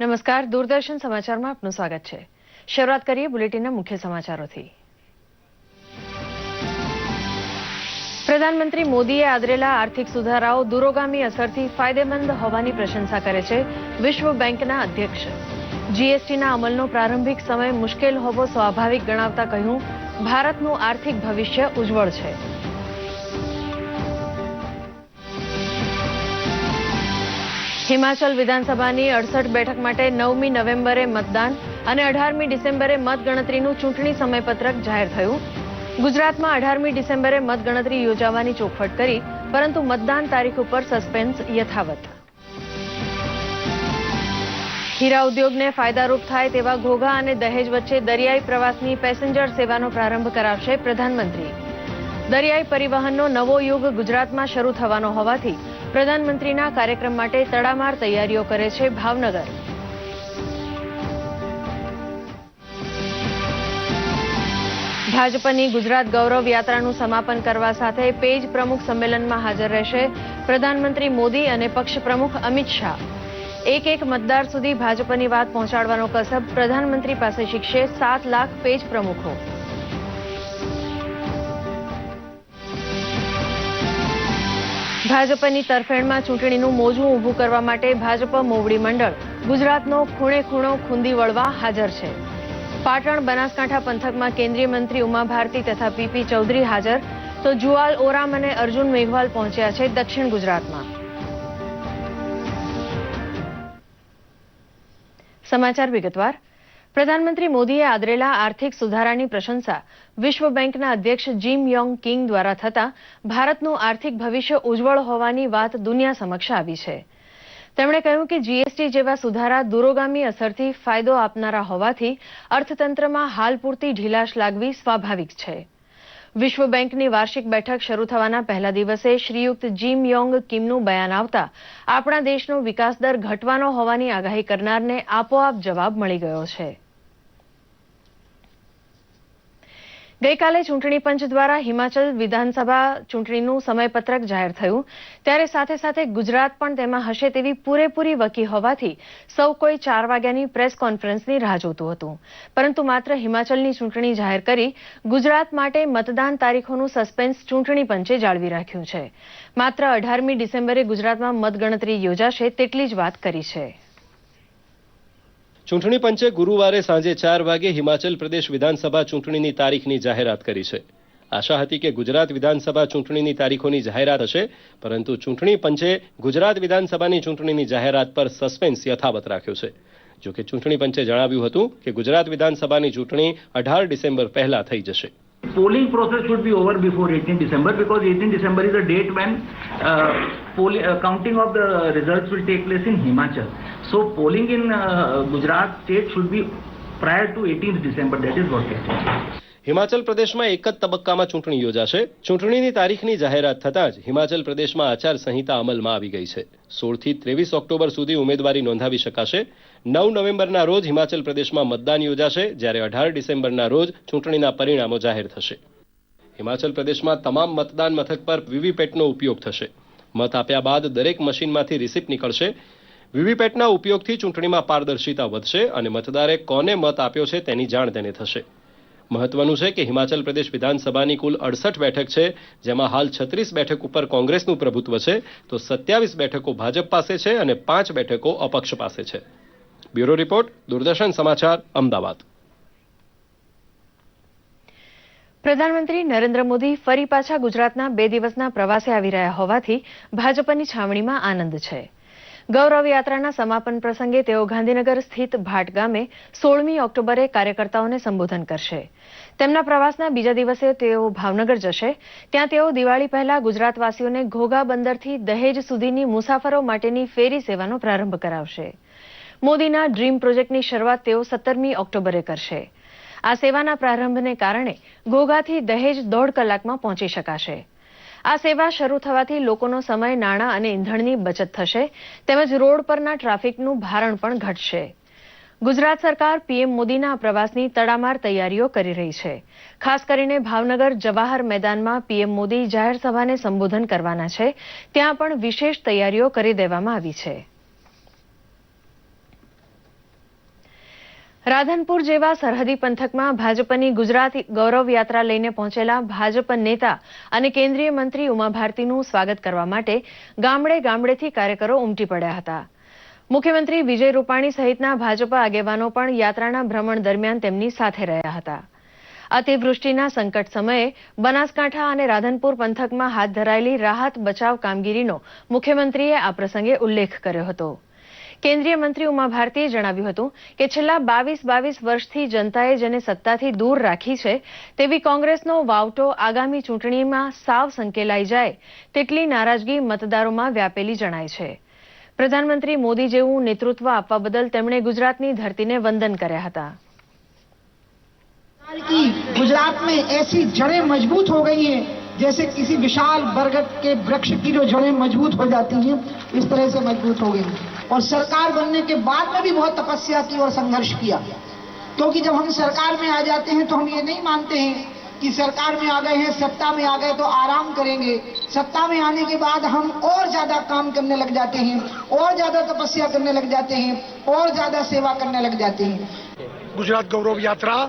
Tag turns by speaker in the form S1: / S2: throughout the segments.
S1: નમસ્કાર, દૂરદર્શન સમાચારમાં આપનું સ્વાગત છે. શરૂઆત કરીએ બુલેટિનના મુખ્ય સમાચારોથી. પ્રધાનમંત્રી મોદીએ આદરેલા આર્થિક સુધારાઓ દૂરોગામી અસરથી ફાયદેમંદ હોવાની પ્રશંસા કરે છે વિશ્વ બેંકના અધ્યક્ષ. જીએસટીના અમલનો પ્રારંભિક સમય મુશ્કેલ હોવો સ્વાભાવિક ગણાવતા કહ્યું, ભારતનું આર્થિક ભવિષ્ય ઉજ્જવળ છે. હિમાચલ વિધાનસભાની 68 બેઠક માટે 9મી નવેમ્બરે મતદાન અને 18મી ડિસેમ્બરે મતગણતરીનું ચૂંટણી સમયપત્રક જાહેર થયું. ગુજરાતમાં 18મી ડિસેમ્બરે મતગણતરી યોજાવાની ચોખવટ કરી, પરંતુ મતદાન તારીખ ઉપર સસ્પેન્સ યથાવત. હીરા ઉદ્યોગને ફાયદારૂપ થાય તેવા ઘોઘા અને દહેજ વચ્ચે દરિયાઈ પ્રવાસની પેસેન્જર સેવાનો પ્રારંભ કરાવશે પ્રધાનમંત્રી. દરિયાઈ પરિવહનનો નવો યુગ ગુજરાતમાં શરૂ થવાનો હોવાથી પ્રધાનમંત્રીના કાર્યક્રમ માટે તડામાર તૈયારીઓ કરે છે ભાવનગર. ભાજપની ગુજરાત ગૌરવ યાત્રાનું સમાપન કરવા સાથે પેજ પ્રમુખ સંમેલનમાં હાજર રહેશે પ્રધાનમંત્રી મોદી અને પક્ષ પ્રમુખ અમિત શાહ. એક મતદાર સુધી ભાજપની વાત પહોંચાડવાનો કસબ પ્રધાનમંત્રી પાસે શીખશે 7 લાખ પેજ પ્રમુખો. ભાજપની તરફેણમાં ચૂંટણીનું મોજું ઊભું કરવા માટે ભાજપ મોવડી મંડળ ગુજરાતનો ખૂણે ખૂણો ખૂંદી વળવા હાજર છે. પાટણ બનાસકાંઠા પંથકમાં કેન્દ્રીય મંત્રી ઉમા ભારતી તથા પીપી ચૌધરી હાજર, તો જુવાલ ઓરામ અને અર્જુન મેઘવાલ પહોંચ્યા છે દક્ષિણ ગુજરાતમાં. સમાચાર વિગતવાર. પ્રધાનમંત્રી મોદીએ આદરેલા આર્થિક સુધારાની પ્રશંસા વિશ્વ બેંકના અધ્યક્ષ જીમ યોંગ કિંગ દ્વારા થતા ભારતનું આર્થિક ભવિષ્ય ઉજ્જવળ હોવાની વાત દુનિયા સમક્ષ આવી છે. તેમણે કહ્યું કે જીએસટી જેવા સુધારા દૂરોગામી અસરથી ફાયદો આપનારા હોવાથી અર્થતંત્રમાં હાલ પૂરતી ઢીલાશ લાગવી સ્વાભાવિક છે. વિશ્વ બેંકની વાર્ષિક બેઠક શરૂ થવાના પહેલા દિવસે શ્રીયુક્ત જીમ યોંગ કિમનું બયાન આવતા આપણા દેશનો વિકાસ દર ઘટવાનો હોવાની આગાહી કરનારને આપોઆપ જવાબ મળી ગયો છે. ગઈકાલે ચૂંટણી પંચ દ્વારા હિમાચલ વિધાનસભા ચૂંટણીનું સમયપત્રક જાહેર થયું, ત્યારે સાથે સાથે ગુજરાત પણ તેમાં હશે તેવી પૂરેપૂરી વકી હોવાથી સૌ કોઈ 4 વાગ્યાની પ્રેસ કોન્ફરન્સની રાહ જોતું હતું. પરંતુ માત્ર હિમાચલની ચૂંટણી જાહેર કરી ગુજરાત માટે મતદાન તારીખોનું સસ્પેન્સ ચૂંટણી પંચે જાળવી રાખ્યું છે. માત્ર 18મી ડિસેમ્બરે ગુજરાતમાં મતગણતરી યોજાશે તેટલી જ વાત કરી છે.
S2: ચૂંટણી પંચે ગુરુવારે સાંજે 4 વાગે હિમાચલ પ્રદેશ વિધાનસભા ચૂંટણીની તારીખની જાહેરાત કરી છે. આશા હતી કે ગુજરાત વિધાનસભા ચૂંટણીની તારીખોની જાહેરાત હશે, પરંતુ ચૂંટણી પંચે ગુજરાત વિધાનસભાની ચૂંટણીની જાહેરાત પર સસ્પેન્સ યથાવત રાખ્યો છે. જો કે ચૂંટણી પંચે જણાવ્યું હતું કે ગુજરાત વિધાનસભાની ચૂંટણી 18 ડિસેમ્બર પહેલા થઈ જશે.
S3: Polling process should be over before 18 December because 18 December is the date when counting of the results will take place in Himachal. So polling in Gujarat state should be prior to 18th December. That is what it is.
S2: Himachal પ્રદેશમાં એક જ તબક્કામાં ચૂંટણી યોજાશે. ચૂંટણીની તારીખની જાહેરાત થતાં જ હિમાચલ પ્રદેશમાં આચાર સંહિતા અમલમાં આવી ગઈ છે. 16 થી 23 ઓક્ટોબર સુધી ઉમેદવારી નોંધાવી શકાશે. 9 નવેમ્બરના રોજ હિમાચલ પ્રદેશમાં મતદાન યોજાશે, જ્યારે 18 ડિસેમ્બરના રોજ ચૂંટણીના પરિણામો જાહેર થશે. હિમાચલ પ્રદેશમાં તમામ મતદાન મથક પર વીવીપેટનો ઉપયોગ થશે. મત આપ્યા બાદ દરેક મશીનમાંથી રિસિપ્ટ નીકળશે. વીવીપેટના ઉપયોગથી ચૂંટણીમાં પારદર્શિતા વધશે અને મતદારે કોને મત આપ્યો છે તેની જાણ તેને થશે. મહત્વનું છે કે હિમાચલ પ્રદેશ વિધાનસભાની કુલ 68 બેઠક છે, જેમાં હાલ 36 બેઠક ઉપર કોંગ્રેસનું પ્રભુત્વ છે, તો 27 બેઠકો ભાજપ પાસે છે અને 5 બેઠકો અપક્ષ પાસે છે. બ્યુરો રિપોર્ટ, દૂરદર્શન સમાચાર, અમદાવાદ.
S1: પ્રધાનમંત્રી નરેન્દ્ર મોદી ફરી પાછા ગુજરાતના 2 દિવસના પ્રવાસે આવી રહ્યા હોવાથી ભાજપની છાવણીમાં આનંદ છે. ગૌરવ યાત્રાના સમાપન પ્રસંગે તેઓ ગાંધીનગર સ્થિત ભાટ ગામે 16મી ઓક્ટોબરે કાર્યકર્તાઓને સંબોધન કરશે. તેમના પ્રવાસના બીજા દિવસે તેઓ ભાવનગર જશે. ત્યાં તેઓ દિવાળી પહેલા ગુજરાતવાસીઓને ઘોઘા બંદરથી દહેજ સુધીની મુસાફરો માટેની ફેરી સેવાનો પ્રારંભ કરાવશે. મોદીના ડ્રીમ પ્રોજેક્ટની શરૂઆત તેઓ 17મી ઓક્ટોબરે કરશે. આ સેવાના પ્રારંભને કારણે ઘોઘાથી દહેજ 1.5 કલાકમાં પહોંચી શકાશે. આ સેવા શરૂ થવાથી લોકોનો સમય, નાણાં અને ઇંધણની બચત થશે, તેમજ રોડ પરના ટ્રાફિકનું ભારણ પણ ઘટશે. ગુજરાત સરકાર પીએમ મોદીના પ્રવાસની તડામાર તૈયારીઓ કરી રહી છે. ખાસ કરીને ભાવનગર જવાહર મેદાનમાં પીએમ મોદી જાહેર સભાને સંબોધન કરવાના છે. ત્યાં પણ વિશેષ તૈયારીઓ કરી દેવામાં આવી છે. રાધનપુર જેવા સરહદી પંથકમાં ભાજપની ગુજરાત ગૌરવ યાત્રા લઈને પહોંચેલા ભાજપ નેતા અને કેન્દ્રીય મંત્રી ઉમા ભારતીનું સ્વાગત કરવા માટે ગામડે ગામડેથી કાર્યકરો ઉમટી પડ્યા હતા. મુખ્યમંત્રી વિજય રૂપાણી સહિતના ભાજપ આગેવાનો પણ યાત્રાના ભ્રમણ દરમિયાન તેમની સાથે રહ્યા હતા. અતિવૃષ્ટિના સંકટ સમયે બનાસકાંઠા અને રાધનપુર પંથકમાં હાથ ધરાયેલી રાહત બચાવ કામગીરીનો મુખ્યમંત્રીએ આ પ્રસંગે ઉલ્લેખ કર્યો હતો. કેન્દ્રીય મંત્રી ઉમા ભારતીએ જણાવ્યું હતું કે છેલ્લા 22 વર્ષથી જનતાએ જેને સત્તાથી દૂર રાખી છે તેવી કોંગ્રેસનો વાવટો આગામી ચૂંટણીમાં સાવ સંકેલાઈ જાય તેટલી નારાજગી મતદારોમાં વ્યાપેલી જણાય છે. પ્રધાનમંત્રી મોદી જેવું નેતૃત્વ આપવા બદલ તેમણે ગુજરાતની ધરતીને વંદન કર્યા હતા.
S4: की गुजरात में ऐसी जड़ें मजबूत हो गई हैं जैसे किसी विशाल बरगद के वृक्ष की जो जड़ें मजबूत हो जाती हैं इस तरह से मजबूत हो गई और सरकार बनने के बाद में भी बहुत तपस्या की और संघर्ष किया क्योंकि जब हम सरकार में आ जाते हैं तो हम ये नहीं मानते हैं कि सरकार में आ गए हैं सत्ता में आ गए तो आराम करेंगे. सत्ता में आने के बाद हम और ज्यादा काम करने लग जाते हैं और ज्यादा तपस्या करने लग जाते हैं और ज्यादा सेवा करने लग जाते हैं.
S5: गुजरात गौरव यात्रा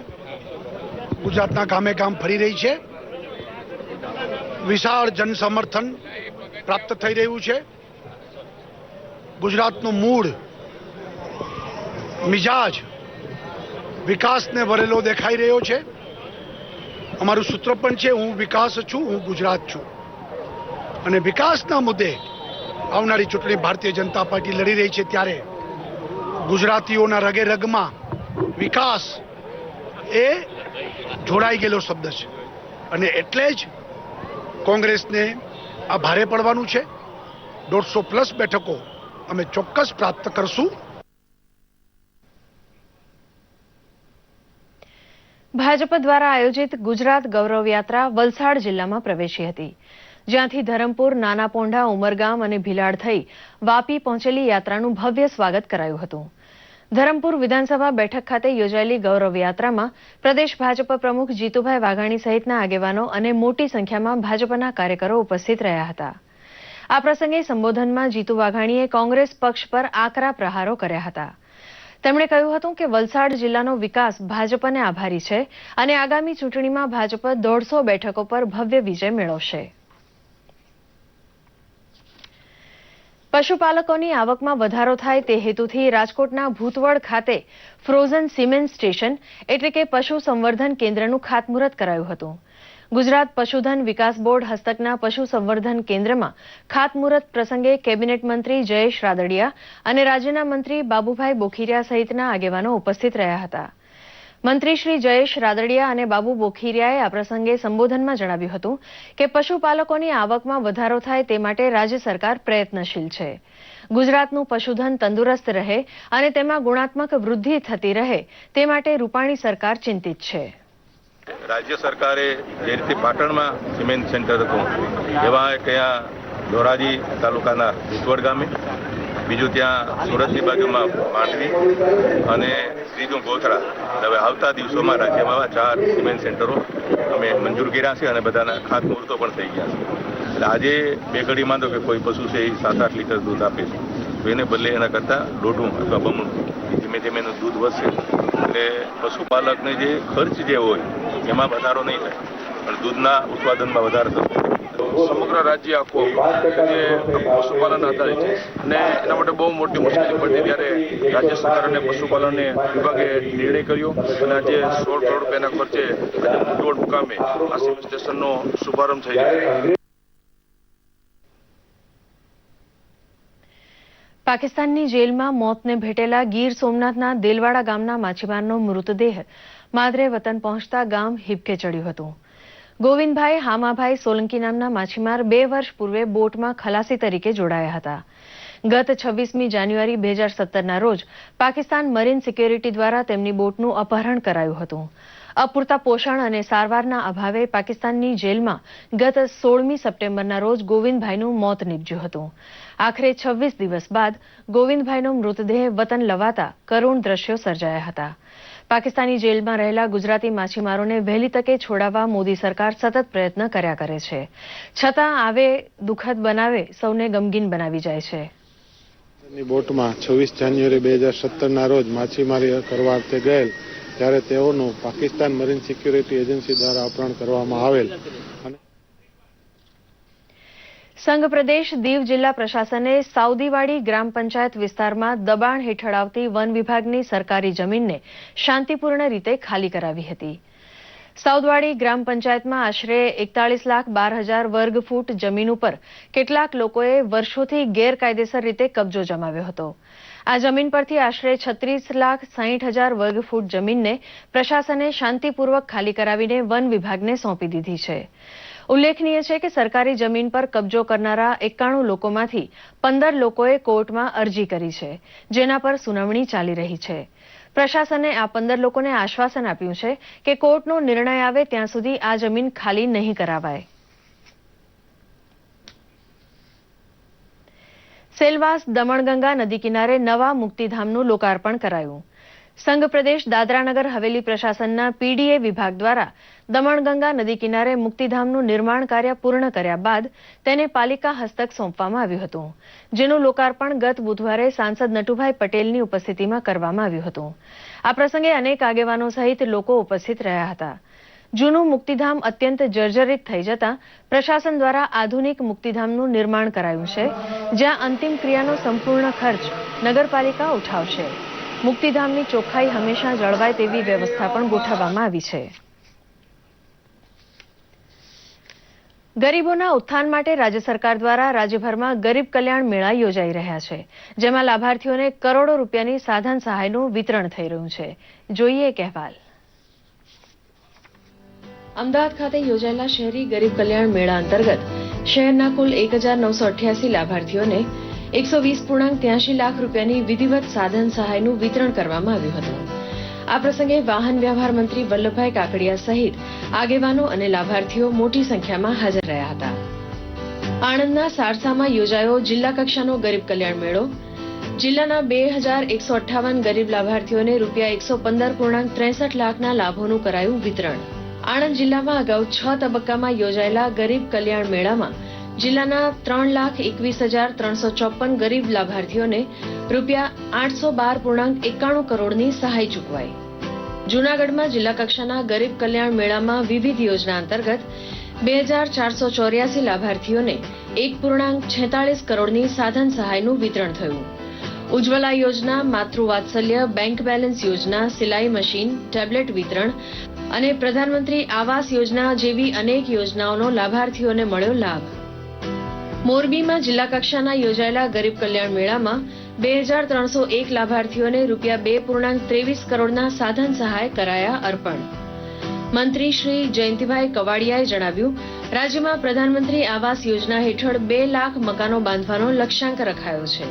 S5: ગુજરાતના ગામે ગામ ફરી રહી છે. વિશાળ જન સમર્થન પ્રાપ્ત થઈ રહ્યું છે. ગુજરાતનો મૂળ મિજાજ વિકાસને વરેલો દેખાઈ રહ્યો છે. અમારું સૂત્ર પણ છે, હું વિકાસ છું, હું ગુજરાત છું. અને વિકાસના મુદ્દે આવનારી ચૂંટણી ભારતીય જનતા પાર્ટી લડી રહી છે ત્યારે ગુજરાતીઓના રગે રગમાં વિકાસ એ જોડાઈ ગયેલો શબ્દ છે અને એટલે જ કોંગ્રેસને આ ભારે પડવાનું છે. 150+ બેઠકો અમે ચોક્કસ પ્રાપ્ત કરશું.
S1: ભાજપ દ્વારા આયોજિત ગુજરાત ગૌરવ યાત્રા વલસાડ જિલ્લામાં પ્રવેશી હતી, જ્યાંથી ધરમપુર, નાના પોંઢા, ઉમરગામ અને ભીલાડ થઈ વાપી પહોંચેલી યાત્રાનું ભવ્ય સ્વાગત કરાયું હતું. ધરમપુર વિધાનસભા બેઠક ખાતે યોજાયેલી ગૌરવ યાત્રામાં પ્રદેશ ભાજપ પ્રમુખ જીતુભાઈ વાઘાણી સહિતના આગેવાનો અને મોટી સંખ્યામાં ભાજપના કાર્યકરો ઉપસ્થિત રહ્યા હતા. આ પ્રસંગે સંબોધનમાં જીતુ વાઘાણીએ કોંગ્રેસ પક્ષ પર આકરા પ્રહારો કર્યા હતા. તેમણે કહ્યું હતું કે વલસાડ જિલ્લાનો વિકાસ ભાજપને આભારી છે અને આગામી ચૂંટણીમાં ભાજપ 150 બેઠકો પર ભવ્ય વિજય મેળવશે. પશુપાલકોની આવકમાં વધારો થાય તે હેતુથી રાજકોટના ભૂતવડ ખાતે ફ્રોઝન સિમેન્ટ સ્ટેશન એટલે કે પશુ સંવર્ધન કેન્દ્રનું ખાતમુહૂર્ત કરાયું હતું. ગુજરાત પશુધન વિકાસ બોર્ડ હસ્તકના પશુ સંવર્ધન કેન્દ્રમાં ખાતમુહૂર્ત પ્રસંગે કેબિનેટ મંત્રી જયેશ રાદડિયા અને રાજ્યના મંત્રી બાબુભાઈ બોખીરિયા સહિતના આગેવાનો ઉપસ્થિત રહ્યા હતા. મંત્રી શ્રી જયેશ રાદડિયા અને બાબુ બોખીરિયાએ આ પ્રસંગે સંબોધનમાં જણાવ્યું હતું કે પશુપાલકોની આવકમાં વધારો થાય તે માટે રાજ્ય સરકાર પ્રયત્નશીલ છે. ગુજરાતનું પશુધન તંદુરસ્ત રહે અને તેમાં ગુણાત્મક વૃદ્ધિ થતી રહે તે માટે રૂપાણી સરકાર ચિંતિત છે.
S6: રાજ્ય સરકારે જે રીતે પાટણમાં સિમેન્ટ સેન્ટર હતું એવા ત્યાં ધોરાજી તાલુકાના ભૂતવડ ગામે, બીજું ત્યાં સુરતની બાજુમાં માંડવી અને ત્રીજું ગોધરા. હવે આવતા દિવસોમાં રાજ્યમાં 4 સિમેન્ટ સેન્ટરો અમે મંજૂર કર્યા છે અને બધાના ખાતમુહૂર્તો પણ થઈ ગયા છે. એટલે આજે બે ઘડીમાં તો કે કોઈ પશુ છે એ 7-8 લીટર દૂધ આપે છે તો એને બદલે એના કરતાં દોઢું અથવા બમણું ધીમે ધીમે એનું દૂધ વધશે. એટલે પશુપાલકને જે ખર્ચ જે હોય એમાં વધારો નહીં થાય પણ દૂધના ઉત્પાદનમાં વધારો થશે.
S7: સમગ્ર રાજ્ય આખું જે પશુપાલન આધારિત છે અને એના માટે બહુ મોટી મુશ્કેલી પડતી ત્યારે રાજ્ય સરકાર અને પશુપાલન વિભાગે નિર્ણય કર્યો અને આજે 16 કરોડ રૂપિયાના ખર્ચે આજે ભૂતવડ મુકામે આ સિમેન્ટ સ્ટેશનનો શુભારંભ થઈ રહ્યો.
S1: પાકિસ્તાનની જેલમાં મોતને ભેટેલા ગીર સોમનાથના દેલવાડા ગામના માછીમારનો મૃતદેહ માદરે વતન પહોંચતા ગામ હિબકે ચડ્યું હતું. ગોવિંદભાઈ હામાભાઈ સોલંકી નામના માછીમાર 2 વર્ષ પૂર્વે બોટમાં ખલાસી તરીકે જોડાયા હતા. ગત 26મી જાન્યુઆરી 2017ના રોજ પાકિસ્તાન મરીન સિક્યોરિટી દ્વારા તેમની બોટનું અપહરણ કરાયું હતું. અપૂરતા પોષણ અને સારવારના અભાવે પાકિસ્તાનની જેલમાં ગત 16મી સપ્ટેમ્બરના રોજ ગોવિંદભાઈનું મોત નીપજ્યું હતું. આખરે 26 દિવસ બાદ ગોવિંદભાઈનો મૃતદેહ વતન લવાતા કરુણ દ્રશ્યો સર્જાયા હતા. પાકિસ્તાની જેલમાં રહેલા ગુજરાતી માછીમારોને વહેલી તકે છોડાવવા મોદી સરકાર સતત પ્રયત્ન કર્યા કરે છે, છતાં આવે દુઃખદ બનાવે સૌને ગમગીન બનાવી જાય છે.
S8: ની બોટમાં 26 જાન્યુઆરી 2017ના રોજ માછીમારી કરવા અર્થે ગયેલ ત્યારે તેઓનું પાકિસ્તાન મરીન સિક્યુરિટી એજન્સી દ્વારા અપહરણ કરવામાં આવેલ.
S1: સંઘ પ્રદેશ દીવ જિલ્લા પ્રશાસને સાઉદીવાડી ગ્રામ પંચાયત વિસ્તારમાં દબાણ હેઠળ આવતી વન વિભાગની સરકારી જમીનને શાંતિપૂર્ણ રીતે ખાલી કરાવી હતી. સાઉદવાડી ગ્રામ પંચાયતમાં આશરે 41,12,000 વર્ગ ફૂટ જમીન ઉપર કેટલાક લોકોએ વર્ષોથી ગેરકાયદેસર રીતે કબજો જમાવ્યો હતો. આ જમીન પરથી આશરે 36,60,000 વર્ગ ફૂટ જમીનને પ્રશાસને શાંતિપૂર્વક ખાલી કરાવીને વન વિભાગને સોંપી દીધી છે. ઉલ્લેખનીય છે કે સરકારી જમીન પર કબજો કરનારા 91 લોકોમાંથી 15 લોકોએ કોર્ટમાં અરજી કરી છે, જેના પર સુનાવણી ચાલી રહી છે. પ્રશાસને આ 15 લોકોને આશ્વાસન આપ્યું છે કે કોર્ટનો નિર્ણય આવે ત્યાં સુધી આ જમીન ખાલી નહીં કરાવાય. સેલવાસ દમણગંગા નદી કિનારે નવા મુક્તિધામનું લોકાર્પણ કરાયું. સંઘ પ્રદેશ દાદરાનગર હવેલી પ્રશાસનના પીડીએ વિભાગ દ્વારા દમણગંગા નદી કિનારે મુક્તિધામનું નિર્માણ કાર્ય પૂર્ણ કર્યા બાદ તેને પાલિકા હસ્તક સોંપવામાં આવ્યું હતું, જેનું લોકાર્પણ ગત બુધવારે સાંસદ નટુભાઈ પટેલની ઉપસ્થિતિમાં કરવામાં આવ્યું હતું. આ પ્રસંગે અનેક આગેવાનો સહિત લોકો ઉપસ્થિત રહ્યા હતા. જૂનું મુક્તિધામ અત્યંત જર્જરિત થઈ જતા પ્રશાસન દ્વારા આધુનિક મુક્તિધામનું નિર્માણ કરાયું છે, જ્યાં અંતિમ ક્રિયાનો સંપૂર્ણ ખર્ચ નગરપાલિકા ઉઠાવશે. મુક્તિધામની ચોખ્ખાઈ હંમેશા જળવાય તેવી વ્યવસ્થા પણ ગોઠવવામાં આવી છે. ગરીબોના ઉત્થાન માટે રાજ્ય સરકાર દ્વારા રાજ્યભરમાં ગરીબ કલ્યાણ મેળા યોજાઈ રહ્યા છે, જેમાં લાભાર્થીઓને કરોડો રૂપિયાની સાધન સહાયનું વિતરણ થઈ રહ્યું છે. જોઈએ એક અહેવાલ. અમદાવાદ ખાતે યોજાયેલા શહેરી ગરીબ કલ્યાણ મેળા અંતર્ગત શહેરના કુલ 1,988 લાભાર્થીઓને 120.83 લાખ રૂપિયાની વિધિવત સાધન સહાયનું વિતરણ કરવામાં આવ્યું હતું. આ પ્રસંગે વાહન વ્યવહાર મંત્રી વલ્લભભાઈ કાકડિયા સહિત આગેવાનો અને લાભાર્થીઓ મોટી સંખ્યામાં હાજર રહ્યા હતા. આણંદના સારસામાં યોજાયો જિલ્લા કક્ષાનો ગરીબ કલ્યાણ મેળો. જિલ્લાના 2,158 ગરીબ લાભાર્થીઓને રૂપિયા 115.63 લાખના લાભોનું કરાયું વિતરણ. આણંદ જિલ્લામાં અગાઉ 6 તબક્કામાં યોજાયેલા ગરીબ કલ્યાણ મેળામાં જિલ્લાના 3,21,354 ગરીબ લાભાર્થીઓને રૂપિયા 812.91 કરોડની સહાય ચૂકવાઈ. જૂનાગઢમાં જિલ્લા કક્ષાના ગરીબ કલ્યાણ મેળામાં વિવિધ યોજના અંતર્ગત 2,484 લાભાર્થીઓને 1.46 કરોડની સાધન સહાયનું વિતરણ થયું. ઉજ્જવલા યોજના, માતૃવાત્સલ્ય, બેંક બેલેન્સ યોજના, સિલાઈ મશીન, ટેબ્લેટ વિતરણ અને પ્રધાનમંત્રી આવાસ યોજના જેવી અનેક યોજનાઓનો લાભાર્થીઓને મળ્યો લાભ. મોરબીમાં જિલ્લા કક્ષાના યોજાયેલા ગરીબ કલ્યાણ મેળામાં 2,301 લાભાર્થીઓને રૂપિયા 2.23 કરોડના સાધન સહાય કરાયા અર્પણ. મંત્રી શ્રી જયંતિભાઈ કવાડિયાએ જણાવ્યું, રાજ્યમાં પ્રધાનમંત્રી આવાસ યોજના હેઠળ 2 લાખ મકાનો બાંધવાનો લક્ષ્યાંક રખાયો છે.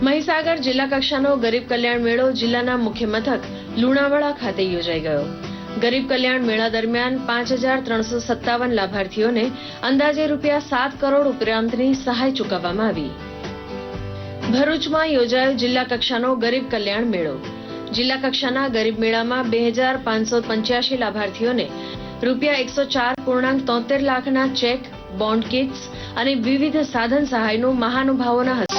S1: મહીસાગર જિલ્લા કક્ષાનો ગરીબ કલ્યાણ મેળો જિલ્લાના મુખ્ય મથક લુણાવાડા ખાતે યોજાઈ ગયો. ગરીબ કલ્યાણ મેળા દરમિયાન 5,357 લાભાર્થીઓને અંદાજે રૂપિયા 7 કરોડ ઉપરાંતની સહાય ચૂકવવામાં આવી. ભરૂચમાં યોજાયો જિલ્લા કક્ષાનો ગરીબ કલ્યાણ મેળો. જિલ્લા કક્ષાના ગરીબ મેળામાં 2,585 લાભાર્થીઓને રૂપિયા 104.73 લાખના ચેક, બોન્ડ કિટ્સ અને વિવિધ સાધન સહાયનું મહાનુભાવોના હસ્તે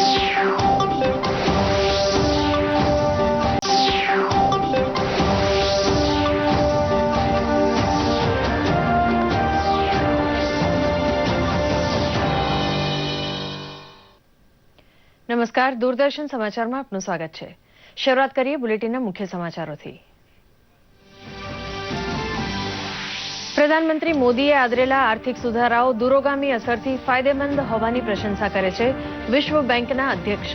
S1: નમસ્કાર, દૂરદર્શન સમાચારમાં આપનું સ્વાગત છે. શરૂઆત કરીએ બુલેટિનના મુખ્ય સમાચારોથી. પ્રધાનમંત્રી મોદીએ આદરેલા આર્થિક સુધારાઓ દૂરોગામી અસરથી ફાયદેમંદ હોવાની પ્રશંસા કરે છે વિશ્વ બેંકના અધ્યક્ષ.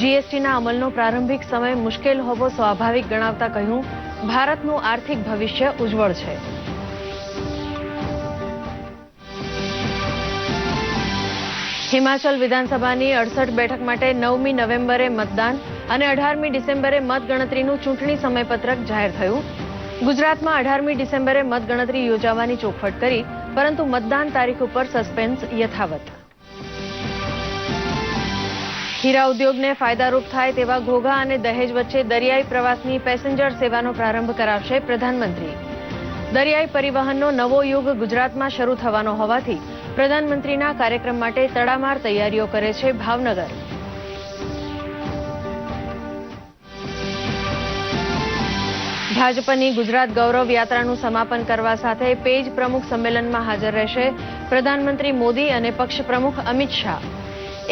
S1: જીએસટીના અમલનો પ્રારંભિક સમય મુશ્કેલ હોવો સ્વાભાવિક ગણાવતા કહ્યું, ભારતનું આર્થિક ભવિષ્ય ઉજ્જવળ છે. હિમાચલ વિધાનસભાની 68 બેઠક માટે 9મી નવેમ્બરે મતદાન અને 18મી ડિસેમ્બરે મતગણતરીનું ચૂંટણી સમયપત્રક જાહેર થયું. ગુજરાતમાં 18મી ડિસેમ્બરે મતગણતરી યોજાવાની ચોખવટ કરી, પરંતુ મતદાન તારીખ ઉપર સસ્પેન્સ યથાવત. હીરા ઉદ્યોગને ફાયદારૂપ થાય તેવા ઘોઘા અને દહેજ વચ્ચે દરિયાઈ પ્રવાસની પેસેન્જર સેવાનો પ્રારંભ કરાવશે પ્રધાનમંત્રી. દરિયાઈ પરિવહનનો નવો યુગ ગુજરાતમાં શરૂ થવાનો હોવાથી પ્રધાનમંત્રીના કાર્યક્રમ માટે તડામાર તૈયારીઓ કરે છે ભાવનગર. ભાજપની ગુજરાત ગૌરવ યાત્રાનું સમાપન કરવા સાથે પેજ પ્રમુખ સંમેલનમાં હાજર રહેશે પ્રધાનમંત્રી મોદી અને પક્ષ પ્રમુખ અમિત શાહ.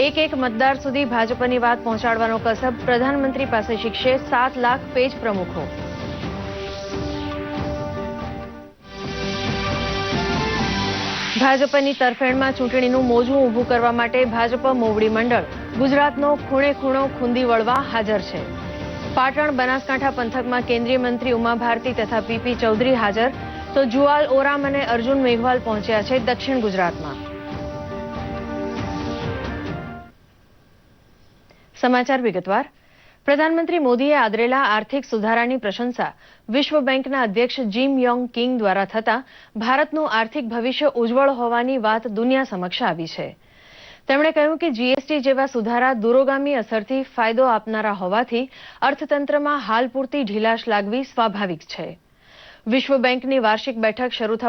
S1: એક મતદાર સુધી ભાજપની વાત પહોંચાડવાનો કસબ પ્રધાનમંત્રી પાસે શીખશે 7 લાખ પેજ પ્રમુખો. ભાજપની તરફેણમાં ચૂંટણીનું મોજું ઊભું કરવા માટે ભાજપ મોવડી મંડળ ગુજરાતનો ખૂણે ખૂણો ખૂંદી વળવા હાજર છે. પાટણ બનાસકાંઠા પંથકમાં કેન્દ્રીય મંત્રી ઉમા ભારતી તથા પીપી ચૌધરી હાજર, તો જુવાલ ઓરામ અને અર્જુન મેઘવાલ પહોંચ્યા છે દક્ષિણ ગુજરાતમાં. સમાચાર વિગતવાર. પ્રધાનમંત્રી મોદીએ આદરેલા આર્થિક સુધારાની પ્રશંસા વિશ્વ બેંકના અધ્યક્ષ જીમ યોંગ કિંગ દ્વારા થતા ભારતનું આર્થિક ભવિષ્ય ઉજ્જવળ હોવાની વાત દુનિયા સમક્ષ આવી છે. તેમણે કહ્યું કે જીએસટી જેવા સુધારા દૂરોગામી અસરથી ફાયદો આપનારા હોવાથી અર્થતંત્રમાં હાલ પૂરતી ઢીલાશ લાગવી સ્વાભાવિક છે. વિશ્વ બેંકની વાર્ષિક બેઠક શરૂ થવા